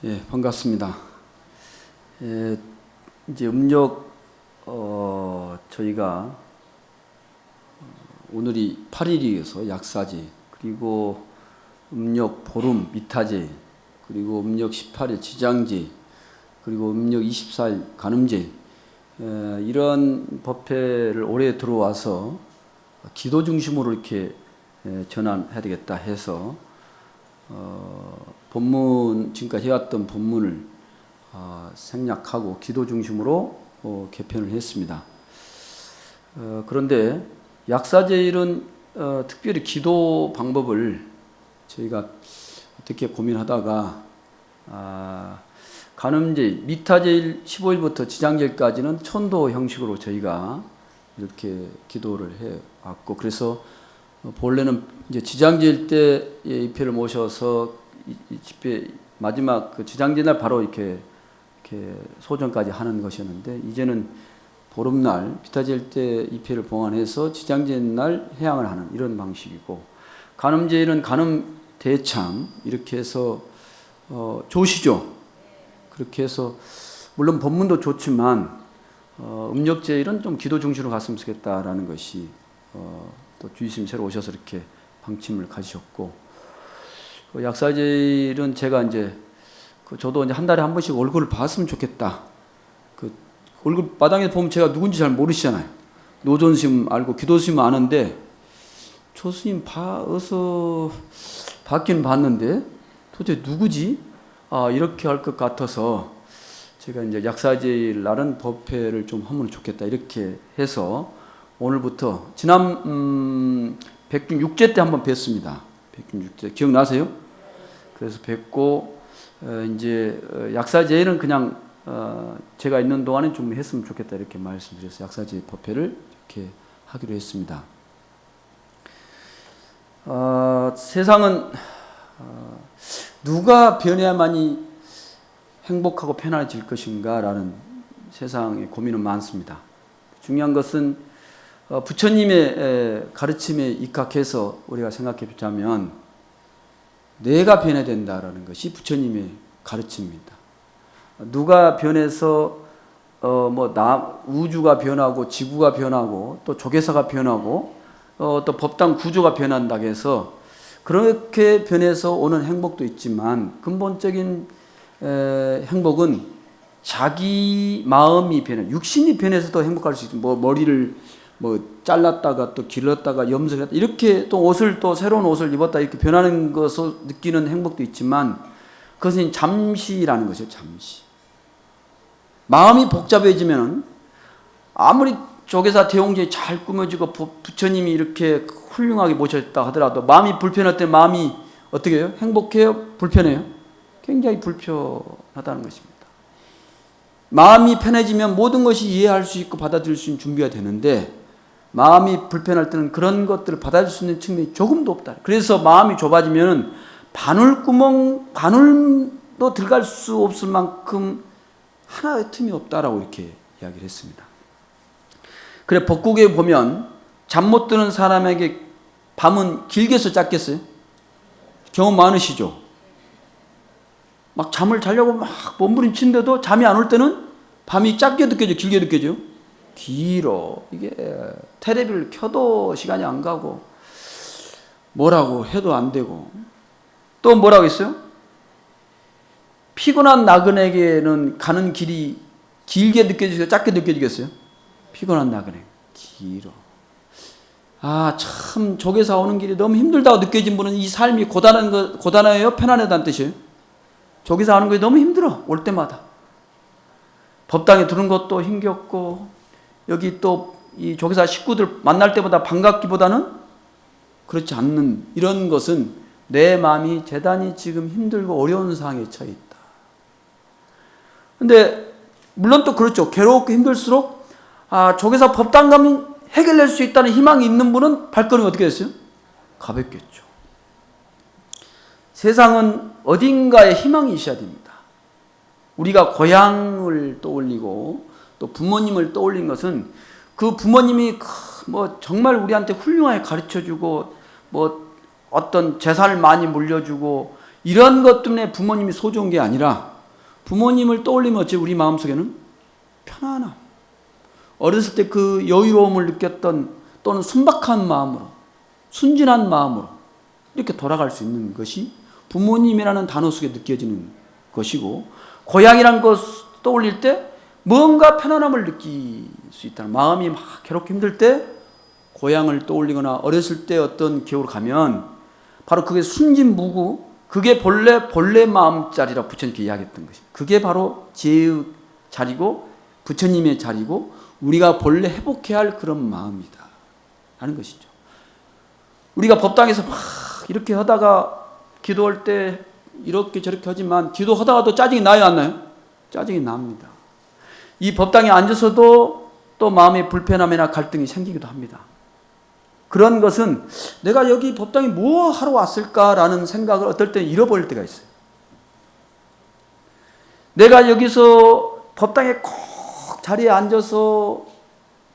예, 반갑습니다. 이제 음력 저희가 오늘이 8일이어서 약사제, 그리고 음력 보름 미타제, 그리고 음력 18일 지장제, 그리고 음력 24일 간음제, 이런 법회를 올해 들어와서 기도 중심으로 이렇게 전환해야 되겠다 해서 본문, 지금까지 해왔던 본문을 생략하고 기도 중심으로 개편을 했습니다. 그런데 약사제일은 특별히 기도 방법을 저희가 어떻게 고민하다가 간음제일, 미타제일 15일부터 지장제일까지는 천도 형식으로 저희가 이렇게 기도를 해왔고, 그래서 본래는 이제 지장제일 때 입회를 모셔서 이 집회 마지막 그 지장제 날 바로 이렇게 소정까지 하는 것이었는데, 이제는 보름날 미타제일 때 입회를 봉안해서 지장제 날 해양을 하는 이런 방식이고, 간음제일은 간음 대참 이렇게 해서 좋으시죠? 그렇게 해서 물론 법문도 좋지만 음력제일은 좀 기도 중심으로 갔으면 좋겠다라는 것이 또 주의스님 새로 오셔서 이렇게 방침을 가지셨고, 약사제일은 제가 이제 저도 이제 한 달에 한 번씩 얼굴을 봤으면 좋겠다. 그 얼굴 마당에 보면 제가 누군지 잘 모르시잖아요. 노존스님 알고 기도스님 아는데 조스님 봐서 봤긴 봤는데 도대체 누구지? 이렇게 할 것 같아서 제가 이제 약사제일 날은 법회를 좀 하면 좋겠다 이렇게 해서 오늘부터 지난 106제 때 한번 뵀습니다. 106제 기억나세요? 그래서 뵙고 이제 약사제일은 그냥 제가 있는 동안에 좀 했으면 좋겠다 이렇게 말씀드려서 약사제일 법회를 이렇게 하기로 했습니다. 세상은 누가 변해야만이 행복하고 편안해질 것인가라는 세상의 고민은 많습니다. 중요한 것은 부처님의 가르침에 입각해서 우리가 생각해 보자면 내가 변해야 된다라는 것이 부처님의 가르침입니다. 누가 변해서 우주가 변하고 지구가 변하고 또 조계사가 변하고 또 법당 구조가 변한다고 해서 그렇게 변해서 오는 행복도 있지만, 근본적인 행복은 자기 마음이 변해, 육신이 변해서도 행복할 수 있고, 머리를 잘랐다가 또 길렀다가 염색을 했다, 이렇게 또 옷을 또 새로운 옷을 입었다 이렇게 변하는 것을 느끼는 행복도 있지만, 그것은 잠시라는 것이에요. 잠시. 마음이 복잡해지면 아무리 조계사 대홍제 잘 꾸며지고 부처님이 이렇게 훌륭하게 모셨다 하더라도 마음이 불편할 때 마음이 어떻게 해요? 행복해요? 불편해요? 굉장히 불편하다는 것입니다. 마음이 편해지면 모든 것이 이해할 수 있고 받아들일 수 있는 준비가 되는데, 마음이 불편할 때는 그런 것들을 받아들일 수 있는 측면이 조금도 없다. 그래서 마음이 좁아지면 바늘도 들어갈 수 없을 만큼 하나의 틈이 없다라고 이렇게 이야기를 했습니다. 그래, 법국에 보면 잠 못 드는 사람에게 밤은 길겠어요, 짧겠어요? 경험 많으시죠? 막 잠을 자려고 막 몸부림치는데도 잠이 안 올 때는 밤이 짧게 느껴져요, 길게 느껴져요? 길어. 이게 테레비를 켜도 시간이 안 가고 뭐라고 해도 안 되고, 또 뭐라고 했어요? 피곤한 나그네에게는 가는 길이 길게 느껴지겠어요, 짧게 느껴지겠어요? 피곤한 나그네 길어. 참 조계사 오는 길이 너무 힘들다고 느껴진 분은 이 삶이 고단해요, 편안하다는 뜻이에요? 조계사 오는 길이 너무 힘들어, 올 때마다. 법당에 두는 것도 힘겹고, 여기 또 이 조계사 식구들 만날 때보다 반갑기보다는 그렇지 않는, 이런 것은 내 마음이 대단히 지금 힘들고 어려운 상황에 처해 있다. 근데 물론 또 그렇죠. 괴롭고 힘들수록 조계사 법당 가면 해결될 수 있다는 희망이 있는 분은 발걸음이 어떻게 됐어요? 가볍겠죠. 세상은 어딘가에 희망이 있어야 됩니다. 우리가 고향을 떠올리고 또 부모님을 떠올린 것은 그 부모님이 정말 우리한테 훌륭하게 가르쳐주고 어떤 재산을 많이 물려주고 이런 것 때문에 부모님이 소중한 게 아니라 부모님을 떠올리면 어째 우리 마음속에는 편안함. 어렸을 때 그 여유로움을 느꼈던 또는 순박한 마음으로, 순진한 마음으로 이렇게 돌아갈 수 있는 것이 부모님이라는 단어 속에 느껴지는 것이고, 고향이라는 것 떠올릴 때 뭔가 편안함을 느낄 수 있다는, 마음이 막 괴롭고 힘들 때 고향을 떠올리거나 어렸을 때 어떤 기억으로 가면 바로 그게 순진무구, 그게 본래 마음자리라 부처님께 이야기했던 것입니다. 그게 바로 지혜의 자리고 부처님의 자리고 우리가 본래 회복해야 할 그런 마음이다 하는 것이죠. 우리가 법당에서 막 이렇게 하다가 기도할 때 이렇게 저렇게 하지만 기도하다가도 짜증이 나요, 안 나요? 짜증이 납니다. 이 법당에 앉아서도 또 마음의 불편함이나 갈등이 생기기도 합니다. 그런 것은 내가 여기 법당에 뭐 하러 왔을까라는 생각을 어떨 때 잃어버릴 때가 있어요. 내가 여기서 법당에 꼭 자리에 앉아서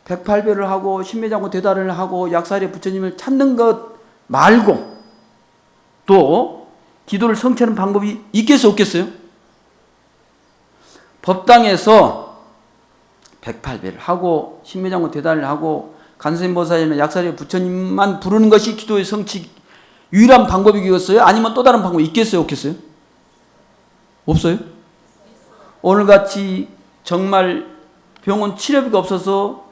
108배를 하고 신매장구 대달을 하고 약사리 부처님을 찾는 것 말고 또 기도를 성취하는 방법이 있겠어요, 없겠어요? 법당에서 108배를 하고 신매장구 대달을 하고 간선보살이나 약사리 부처님만 부르는 것이 기도의 성취 유일한 방법이겠어요? 아니면 또 다른 방법이 있겠어요, 없겠어요? 없어요? 오늘같이 정말 병원 치료비가 없어서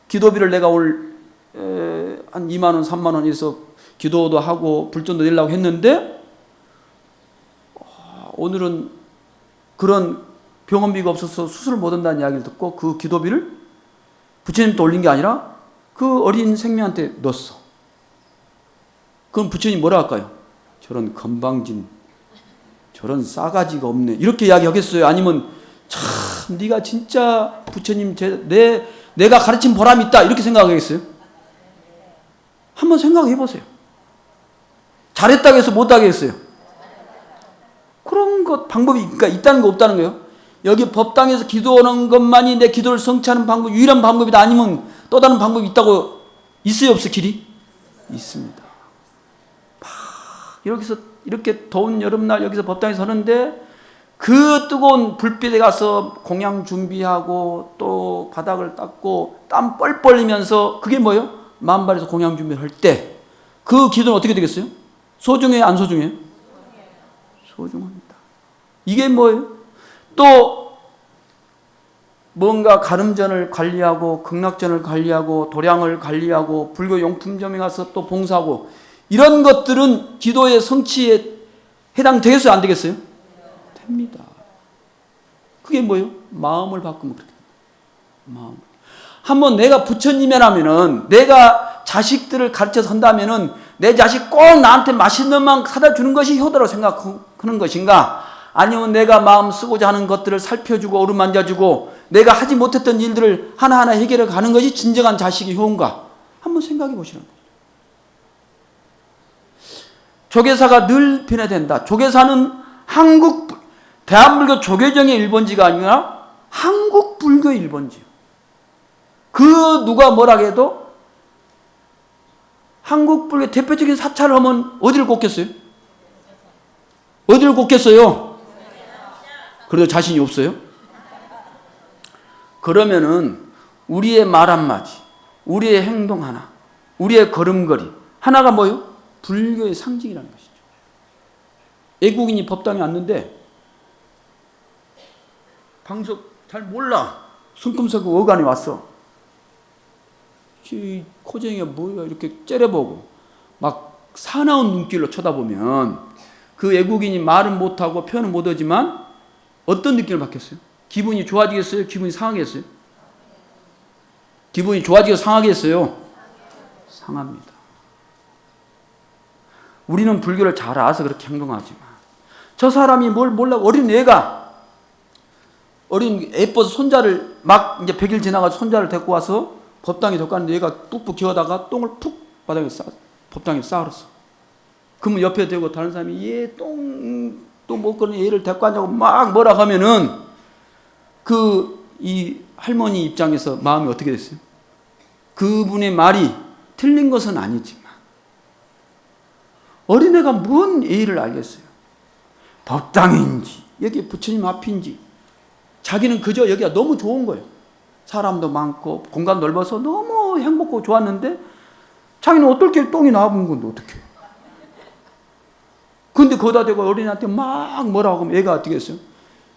기도비를 내가 한 2만 원, 3만 원에서 기도도 하고 불전도 내려고 했는데 오늘은 그런 병원비가 없어서 수술을 못 한다는 이야기를 듣고 그 기도비를 부처님한테 올린 게 아니라 그 어린 생명한테 넣었어. 그럼 부처님 뭐라 할까요? 저런 건방진, 저런 싸가지가 없네, 이렇게 이야기하겠어요? 아니면 참 네가 진짜 부처님 내가 가르친 보람이 있다, 이렇게 생각하겠어요? 한번 생각해 보세요. 잘했다고 해서 못하게 했어요. 그런 것 방법이 있다는 거 없다는 거예요. 여기 법당에서 기도하는 것만이 내 기도를 성취하는 방법, 유일한 방법이다, 아니면 또 다른 방법이 있다고, 있어요, 없어요? 길이? 있습니다. 여기서 이렇게 더운 여름날 여기서 법당에 서는데 그 뜨거운 불빛에 가서 공양 준비하고 또 바닥을 닦고 땀 뻘뻘 흘리면서 그게 뭐예요? 만발에서 공양 준비를 할 때 그 기도는 어떻게 되겠어요? 소중해요, 안 소중해요? 소중합니다. 이게 뭐예요? 또 뭔가 가름전을 관리하고 극락전을 관리하고 도량을 관리하고 불교 용품점에 가서 또 봉사하고 이런 것들은 기도의 성취에 해당되겠어요, 안 되겠어요? 됩니다. 그게 뭐예요? 마음을 바꾸면 그렇게 됩니다. 마음. 한번 내가 부처님이라면은, 내가 자식들을 가르쳐서 한다면은 내 자식 꼭 나한테 맛있는 만 사다 주는 것이 효도라고 생각하는 것인가? 아니면 내가 마음 쓰고자 하는 것들을 살펴주고 어루만져주고 내가 하지 못했던 일들을 하나하나 해결해 가는 것이 진정한 자식의 효인가? 한번 생각해 보시는 거예요. 조계사가 늘 변해된다. 조계사는 대한불교 조계정의 일본지가 아니라 한국 불교의 일본지요. 그 누가 뭐라 해도 한국 불교 대표적인 사찰을 하면 어디를 꼽겠어요? 어디를 꼽겠어요? 그래도 자신이 없어요? 그러면은 우리의 말 한마디, 우리의 행동 하나, 우리의 걸음걸이 하나가 뭐예요? 불교의 상징이라는 것이죠. 외국인이 법당에 왔는데 방석 잘 몰라. 성큼성큼 어간이 왔어. 이 코쟁이가 뭐야, 이렇게 째려보고 막 사나운 눈길로 쳐다보면 그 외국인이 말은 못하고 표현은 못하지만 어떤 느낌을 받겠어요? 기분이 좋아지겠어요? 기분이 상하겠어요? 기분이 좋아지고 상하겠어요? 상합니다. 우리는 불교를 잘 알아서 그렇게 행동하지만 저 사람이 뭘 몰라고 어린 예뻐서 손자를 막 이제 100일 지나가서 손자를 데리고 와서 법당에 데리고 갔는데 얘가 뚝뚝 기어다가 똥을 푹 바닥에 법당에 쌓았어. 그러면 옆에 대고 다른 사람이 얘 똥도 못 거는 얘를 데리고 왔냐고 막 뭐라 하면은 이 할머니 입장에서 마음이 어떻게 됐어요? 그분의 말이 틀린 것은 아니지만 어린애가 뭔 예의를 알겠어요? 법당인지 여기 부처님 앞인지 자기는 그저 여기가 너무 좋은 거예요. 사람도 많고 공간 넓어서 너무 행복하고 좋았는데 자기는 어떨 똥이 나와본 건데 어떡해. 근데 거기다 대고 어린애한테 막 뭐라고 하면 애가 어떻게 했어요?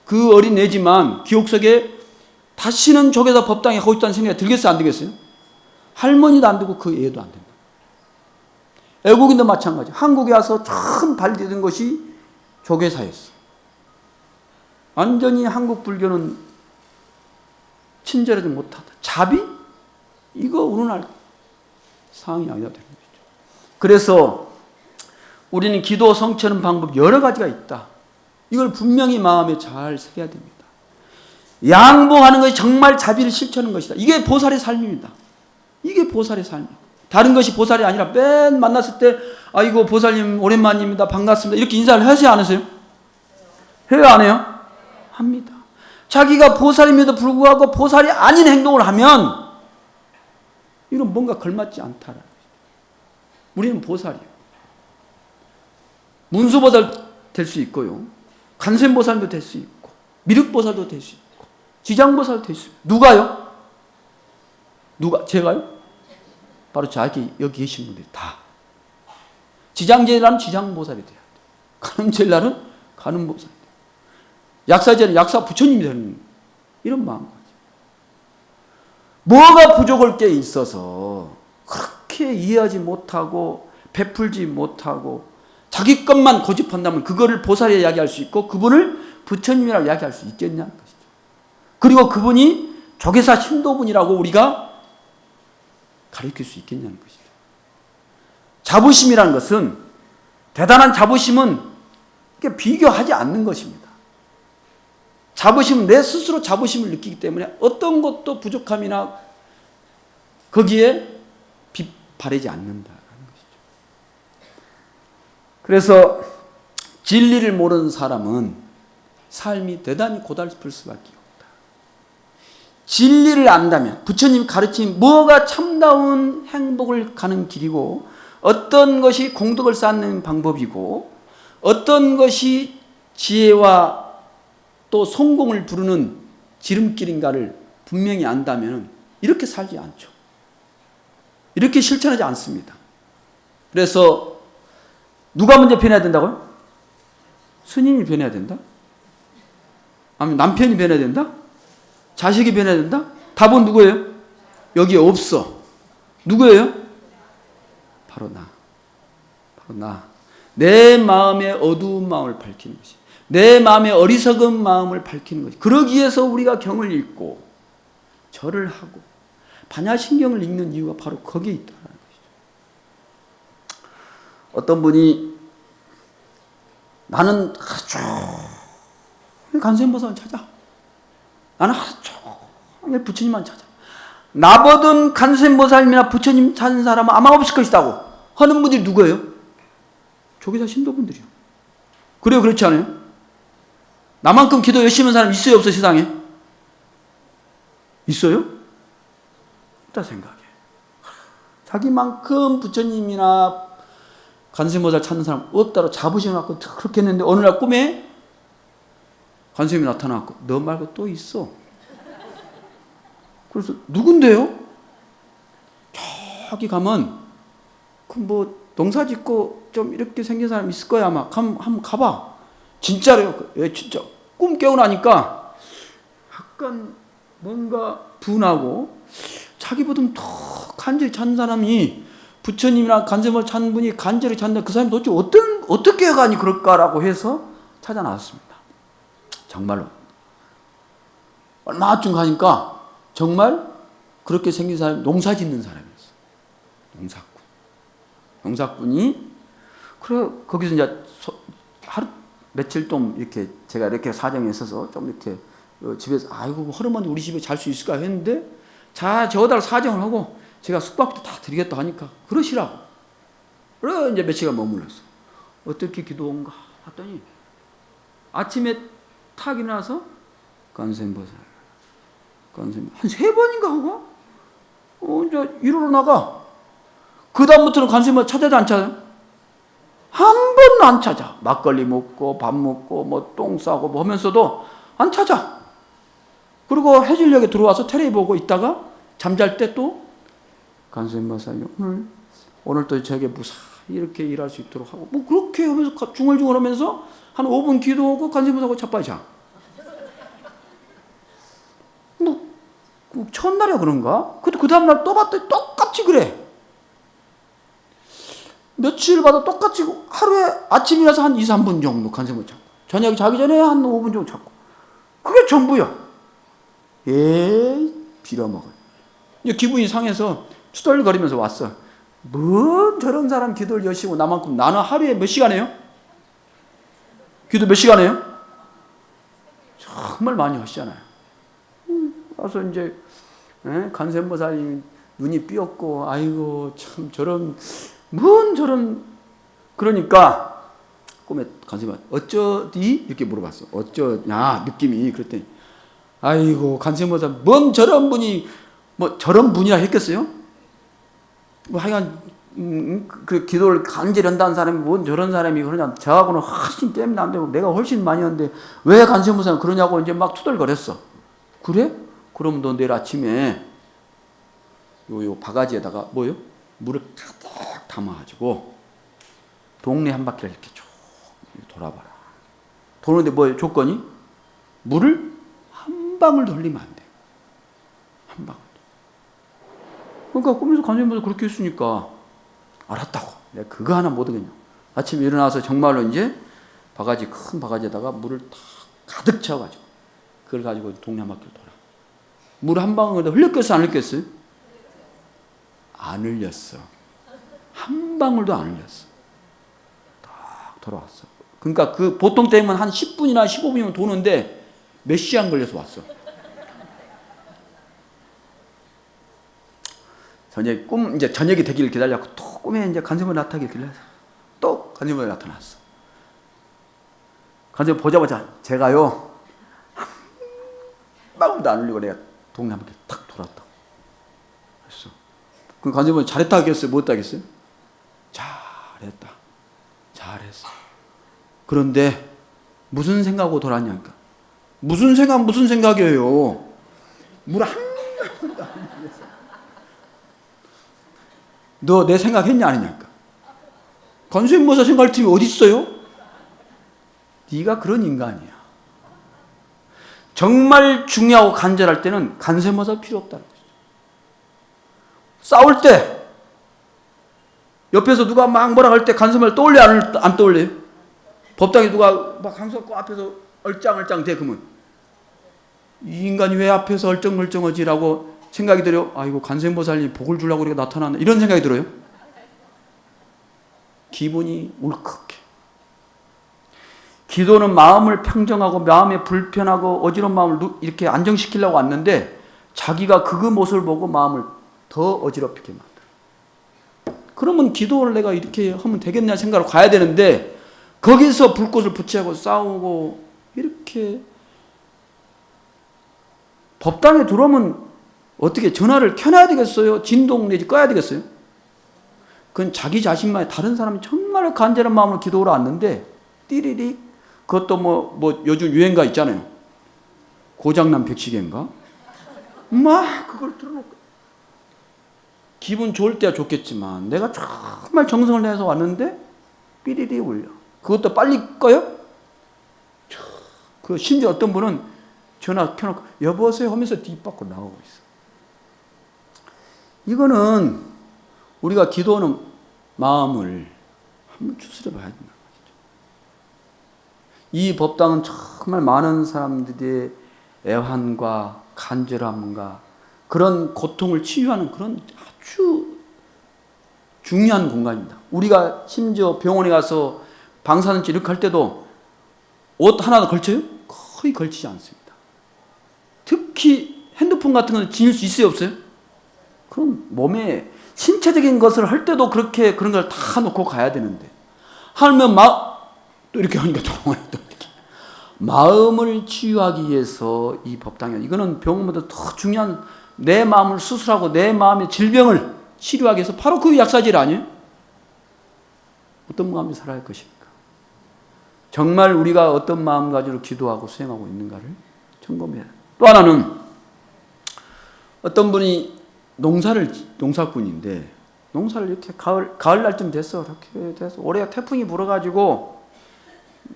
그 어린애지만 기억 속에 다시는 조계사 법당에 가고 싶다는 생각이 들겠어요? 안 들겠어요? 할머니도 안 되고 그 애도 안 된다. 외국인도 마찬가지. 한국에 와서 처음 발디딘 것이 조계사였어. 완전히 한국 불교는 친절하지 못하다. 자비? 이거 우러날 상황이 아니다 되는 거죠. 그래서 우리는 기도 성취하는 방법 여러 가지가 있다. 이걸 분명히 마음에 잘 새겨야 됩니다. 양보하는 것이 정말 자비를 실천하는 것이다. 이게 보살의 삶입니다. 이게 보살의 삶이에요. 다른 것이 보살이 아니라 맨 만났을 때 아이고 보살님 오랜만입니다. 반갑습니다. 이렇게 인사를 하세요? 안 하세요? 해요? 안 해요? 합니다. 자기가 보살임에도 불구하고 보살이 아닌 행동을 하면 이건 뭔가 걸맞지 않다라는 거죠. 우리는 보살이에요. 문수보살 될 수 있고요. 간센보살도 될 수 있고 미륵보살도 될 수 있고 지장보살도 될 수 있고 누가요? 누가? 제가요? 바로 여기 계신 분들이 다. 지장제일하면 지장보살이 돼야 돼요. 간음제일날은 간음보살이 돼요. 약사제일은 약사 부처님이 되는 이런 마음가짐. 뭐가 부족할 게 있어서 그렇게 이해하지 못하고 베풀지 못하고 자기 것만 고집한다면 그거를 보살에 이야기할 수 있고 그분을 부처님이라고 이야기할 수 있겠냐는 것이죠. 그리고 그분이 조계사 신도분이라고 우리가 가르칠 수 있겠냐는 것이죠. 자부심이라는 것은 대단한 자부심은 비교하지 않는 것입니다. 자부심은 내 스스로 자부심을 느끼기 때문에 어떤 것도 부족함이나 거기에 바라지 않는다라는 것이죠. 그래서 진리를 모르는 사람은 삶이 대단히 고달플 수밖에 없다. 진리를 안다면 부처님 가르친 뭐가 참다운 행복을 가는 길이고 어떤 것이 공덕을 쌓는 방법이고 어떤 것이 지혜와 또 성공을 부르는 지름길인가를 분명히 안다면 이렇게 살지 않죠. 이렇게 실천하지 않습니다. 그래서 누가 먼저 변해야 된다고요? 스님이 변해야 된다? 아니면 남편이 변해야 된다? 자식이 변해야 된다? 답은 누구예요? 여기에 없어. 누구예요? 바로 나. 바로 나. 내 마음의 어두운 마음을 밝히는 것이. 내 마음의 어리석은 마음을 밝히는 것이. 그러기 위해서 우리가 경을 읽고 절을 하고 반야신경을 읽는 이유가 바로 거기에 있다는 것이죠. 어떤 분이 나는 간센보살을 찾아. 나는 하루 종일 부처님만 찾아. 나보던 간센보살님이나 부처님 찾는 사람은 아마 없을 것이라고 하는 분들이 누구예요? 조계사 신도분들이요. 그래요? 그렇지 않아요? 나만큼 기도 열심히 하는 사람 있어요? 없어요? 세상에? 있어요? 없다 생각해. 자기만큼 부처님이나 간센보살 찾는 사람 없다고 자부심을 갖고 그렇게 했는데 어느 날 꿈에 관세음이 나타나고 너 말고 또 있어. 그래서 누군데요? 저기 가면 그 뭐 농사 짓고 좀 이렇게 생긴 사람 있을 거야 아마. 한번 가봐. 진짜래요. 왜 진짜 꿈 깨고 나니까 약간 뭔가 분하고 자기보다 더 간절히 찾는 사람이 부처님이랑 간세음을 찾는 분이 간절히 찾는다. 그 사람이 도대체 어떻게 가니 그럴까라고 해서 찾아 나왔습니다. 정말로 얼마쯤 가니까 정말 그렇게 생긴 사람이 농사 짓는 사람이었어요. 농사꾼이 그래 거기서 이제 하루 며칠 좀 이렇게 제가 이렇게 사정에 있어서 좀 이렇게 집에서 아이고 허름한 우리 집에 잘 수 있을까 했는데 자 저달 사정을 하고 제가 숙박도 다 드리겠다 하니까 그러시라고. 그래 이제 며칠간 머물렀어. 어떻게 기도온가 했더니 아침에 탁 일어나서 간센보살 한 3번인가 하고 이제 이리로 나가. 그 다음부터는 간센보살 찾아도 안 찾아요? 한 번도 안 찾아. 막걸리 먹고 밥 먹고 뭐 똥 싸고 뭐 하면서도 안 찾아. 그리고 해질녘에 들어와서 텔레비 보고 있다가 잠잘 때 또 간수님 마사님 오늘 또 저에게 무사히 이렇게 일할 수 있도록 하고 뭐 그렇게 하면서 중얼중얼 하면서 한 5분 기도하고 간수님 마사하고 자빠져 자. 뭐 첫날에 그런가? 그 다음날 또 봤더니 똑같이 그래. 며칠 봐도 똑같이 하루에 아침 일어나서 한 2, 3분 정도 간섭을 찾고 저녁 자기 전에 한 5분 정도 찾고 그게 전부야. 빌어먹을. 기분이 상해서 투덜거리면서 왔어. 뭔 저런 사람 기도를 열심히 하고 나만큼 나는 하루에 몇 시간 해요? 기도 몇 시간 해요? 정말 많이 하시잖아요. 와서 이제 간센보살님 눈이 삐었고 아이고 참 저런 그러니까 꿈에 간센보살 어쩌디? 이렇게 물어봤어. 어쩌냐 느낌이. 그랬더니 아이고 간센보살 뭔 저런 분이 뭐 저런 분이라 했겠어요? 뭐 하여간 그 기도를 간절히 한다는 사람이 뭔 저런 사람이 그러냐. 저하고는 훨씬 때문에 안 되고 내가 훨씬 많이 하는데 왜 간센보살은 그러냐고 이제 막 투덜거렸어. 그래? 그럼 너 내일 아침에 요 바가지에다가 뭐요? 물을 가득 담아가지고 동네 한 바퀴를 이렇게 쭉 돌아봐라. 도는데 뭐예요? 조건이? 물을 한 방울도 흘리면 안 돼. 한 방울. 그러니까 꿈에서 간수님께서 그렇게 했으니까 알았다고. 내가 그거 하나 못 하겠냐. 아침에 일어나서 정말로 이제 큰 바가지에다가 물을 다 가득 채워가지고 그걸 가지고 동네 한 바퀴를 돌아. 물 한 방울도 흘렸겠어 안 흘렸겠어요? 안 흘렸어. 한 방울도 안 흘렸어. 딱 돌아왔어. 그러니까 그 보통 때면 한 10분이나 15분이면 도는데 몇 시간 걸려서 왔어. 이제 저녁이 되기를 기다렸고 또 꿈에 이제 간섭이 나타나길 기다려서 또 간섭이 나타났어. 간섭이 보자마자 제가요 한 방울도 안 흘리고 내가 동네 한 바퀴 탁 돌았다. 그랬어. 그 간섭이 잘했다 하겠어요? 못했다 하겠어요? 잘했어. 그런데 무슨 생각하고 돌았냐니까. 무슨 생각이에요? 물 한 방울도 안 흘렸어. 너 내 생각했냐 아니냐니까. 간수인모사 생각할 팀이 어디 있어요? 네가 그런 인간이야. 정말 중요하고 간절할 때는 간수인모사 필요 없다는 거죠. 싸울 때 옆에서 누가 막 뭐라 할 때 간수인모사 떠올려 안 떠올려요? 법당에 누가 막 강수하고 앞에서 얼짱얼짱 대 그러면 이 인간이 왜 앞에서 얼쩡얼쩡하지라고 생각이 들어요. 아이고 간센보살님 복을 주려고 우리가 나타났나 이런 생각이 들어요. 기분이 울컥해. 기도는 마음을 평정하고 마음에 불편하고 어지러운 마음을 이렇게 안정시키려고 왔는데 자기가 그 모습을 보고 마음을 더 어지럽게 만들어. 그러면 기도를 내가 이렇게 하면 되겠냐 생각을 가야 되는데 거기서 불꽃을 붙이고 싸우고 이렇게 법당에 들어오면 어떻게 전화를 켜놔야 되겠어요? 진동 내지 꺼야 되겠어요? 그건 자기 자신만의 다른 사람이 정말 간절한 마음으로 기도하러 왔는데 띠리릭 그것도 뭐 요즘 유행가 있잖아요. 고장난 백시계인가? 막 그걸 틀어놓고 기분 좋을 때야 좋겠지만 내가 정말 정성을 내서 왔는데 삐리리 울려. 그것도 빨리 꺼요? 그 심지어 어떤 분은 전화 켜놓고 여보세요 하면서 뒷밖으로 나오고 있어. 이거는 우리가 기도하는 마음을 한번 추스려 봐야 된다. 이 법당은 정말 많은 사람들의 애환과 간절함과 그런 고통을 치유하는 그런 아주 중요한 공간입니다. 우리가 심지어 병원에 가서 방사선치 이렇게 할 때도 옷 하나 걸쳐요? 거의 걸치지 않습니다. 특히 핸드폰 같은 건 지닐 수 있어요, 없어요? 그럼 몸에 신체적인 것을 할 때도 그렇게 그런 걸 다 놓고 가야 되는데 하면 또 이렇게 하니까 또 이렇게 마음을 치유하기 위해서 이 법당이 이거는 병원보다 더 중요한 내 마음을 수술하고 내 마음의 질병을 치료하기 위해서 바로 그 약사질 아니에요? 어떤 마음이 살아야 할 것입니까? 정말 우리가 어떤 마음가짐으로 기도하고 수행하고 있는가를 점검해야 해요. 또 하나는 어떤 분이 농사꾼인데 농사를 이렇게 가을날쯤 됐어. 이렇게 돼서 올해 태풍이 불어가지고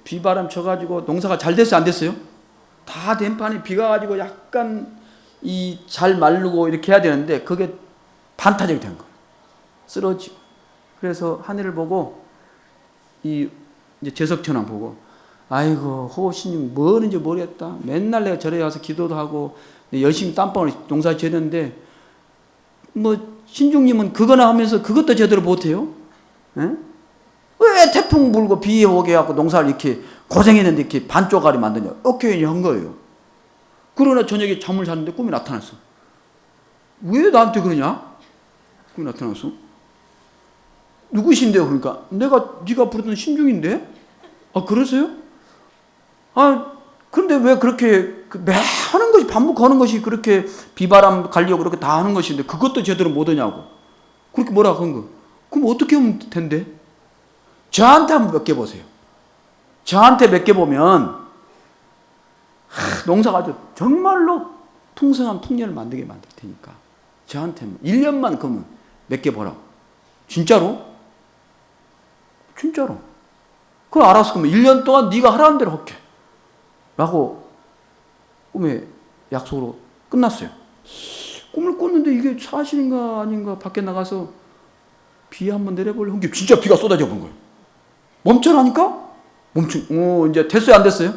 비바람 쳐가지고 농사가 잘 됐어요? 안 됐어요? 다 된 판에 비가 가지고 약간 잘 마르고 이렇게 해야 되는데 그게 반타작이 된 거예요. 쓰러지고. 그래서 하늘을 보고 이제 제석천왕 보고 아이고 호신님 뭐 하는지 모르겠다. 맨날 내가 절에 가서 기도도 하고 열심히 땀방울 농사 지었는데 뭐 신중님은 그거나 하면서 그것도 제대로 못해요? 에? 왜 태풍 불고 비 오게 해갖고 농사를 이렇게 고생했는데 이렇게 반쪽알이 만드냐? 오케이 한 거예요. 그러나 저녁에 잠을 잤는데 꿈이 나타났어. 왜 나한테 그러냐? 꿈이 나타났어. 누구신데요? 그러니까 네가 부르던 신중인데? 아 그러세요? 아 그런데 왜 그렇게 매 하는 것이 반복하는 것이 그렇게 비바람 가려고 그렇게 다 하는 것인데 그것도 제대로 못하냐고 그렇게 뭐라고 한 거. 그럼 어떻게 하면 텐데? 저한테 한번 맡겨보세요. 저한테 맡겨보면 농사가 아주 정말로 풍성한 풍년을 만들게 만들 테니까 저한테 1년만 그러면 맡겨보라고. 진짜로? 진짜로. 그럼 알았어. 그러면 1년 동안 네가 하라는 대로 할게 라고 꿈의 약속으로 끝났어요. 꿈을 꿨는데 이게 사실인가 아닌가 밖에 나가서 비 한번 내려보려고 한 게 진짜 비가 쏟아져 본 거예요. 멈춰라니까? 이제 됐어요? 안 됐어요?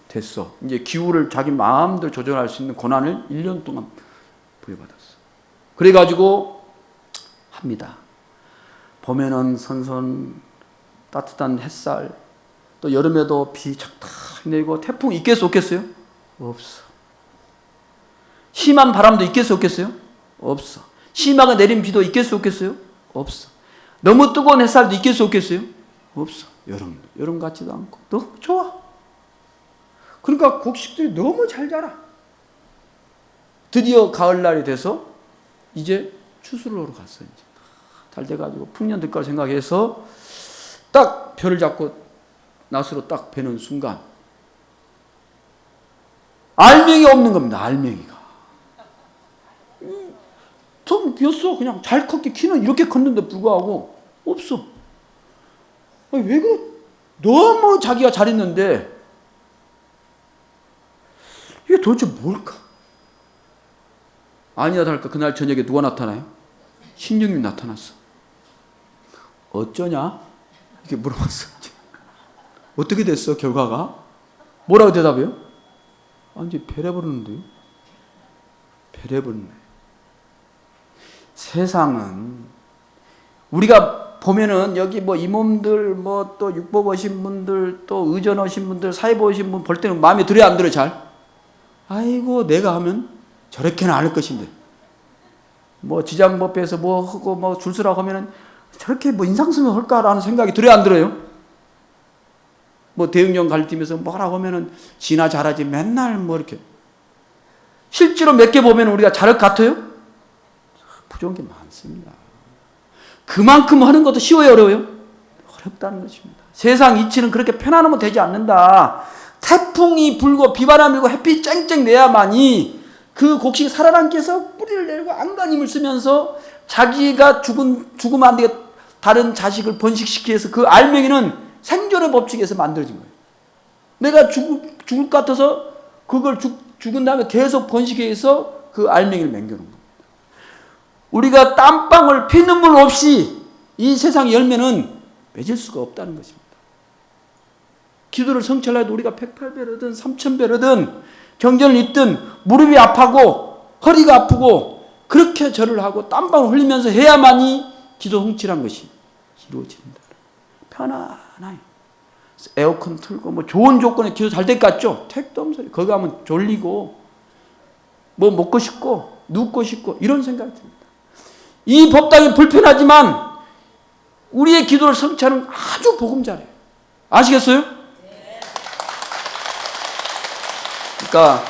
됐어. 이제 기후를 자기 마음대로 조절할 수 있는 권한을 1년 동안 부여받았어. 그래가지고 합니다. 봄에는 선선 따뜻한 햇살, 또 여름에도 비 착탁 내리고 태풍 있겠어 없겠어요? 없어. 심한 바람도 있겠어 없겠어요? 없어. 심하게 내린 비도 있겠어 없겠어요? 없어. 너무 뜨거운 햇살도 있겠어 없겠어요? 없어. 여름 같지도 않고 너무 좋아. 그러니까 곡식들이 너무 잘 자라. 드디어 가을날이 돼서 이제 추수를 하러 갔어요. 이제 잘 돼가지고 풍년 될 걸 생각해서 딱 벼를 잡고 낫으로 딱 베는 순간 알맹이 없는 겁니다. 알맹이가. 좀 비었어. 그냥 잘 컸게 키는 이렇게 컸는데 불구하고 없어. 아니, 왜 그래? 너무 자기가 잘했는데 이게 도대체 뭘까? 아니야 다를까 그날 저녁에 누가 나타나요? 신령님이 나타났어. 어쩌냐? 이렇게 물어봤어. 어떻게 됐어 결과가? 뭐라고 대답해요? 이제 배려버리는데요. 배려버리네. 세상은 우리가 보면은 여기 뭐 임원들 뭐 또 육법 오신 분들 또 의전 오신 분들 사회부 오신 분 볼 때는 마음에 들어야 안 들어요 잘? 아이고 내가 하면 저렇게는 안 할 것인데 뭐 지장법에서 뭐 하고 뭐 줄서라고 하면은 저렇게 뭐 인상 쓰면 할까라는 생각이 들어야 안 들어요? 뭐 대응령 관리팀에서 뭐라고 하면은 지나 잘하지 맨날 뭐 이렇게 실제로 몇 개 보면 우리가 잘할 것 같아요? 부족한 게 많습니다. 그만큼 하는 것도 쉬워요 어려워요? 어렵다는 것입니다. 세상 이치는 그렇게 편안하면 되지 않는다. 태풍이 불고 비바람이 불고 햇빛 쨍쨍 내야만이 그 곡식이 살아남기 위해서 뿌리를 내리고 안간힘을 쓰면서 자기가 죽으면 안 되게 다른 자식을 번식시키기 위해서 그 알맹이는 생존의 법칙에서 만들어진 거예요. 내가 죽을 것 같아서 그걸 죽은 다음에 계속 번식하기 위해서 그 알맹이를 맹겨놓은 겁니다. 우리가 땀방울 피눈물 없이 이 세상 열매는 맺을 수가 없다는 것입니다. 기도를 성취하려도 우리가 108배로든 3000배로든 경전을 읽든 무릎이 아파고 허리가 아프고 그렇게 절을 하고 땀방울 흘리면서 해야만이 기도 성취란 것이 이루어진다. 편안해요. 에어컨 틀고 뭐 좋은 조건에 기도 잘 될 것 같죠? 택도 없어요. 거기 가면 졸리고 뭐 먹고 싶고 눕고 싶고 이런 생각이 듭니다. 이 법당이 불편하지만 우리의 기도를 성취하는 아주 보금자리예요. 아시겠어요? 그러니까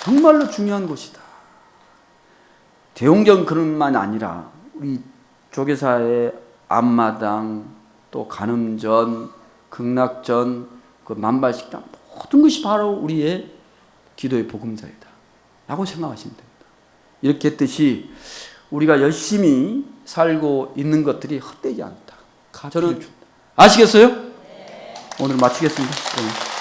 정말로 중요한 것이다. 대웅전 그런만 아니라 우리 조계사의 앞마당 또 간음전, 극락전, 그 만발식당 모든 것이 바로 우리의 기도의 보금자리다 라고 생각하시면 됩니다. 이렇게 했듯이 우리가 열심히 살고 있는 것들이 헛되지 않다. 저는 아시겠어요? 오늘 마치겠습니다.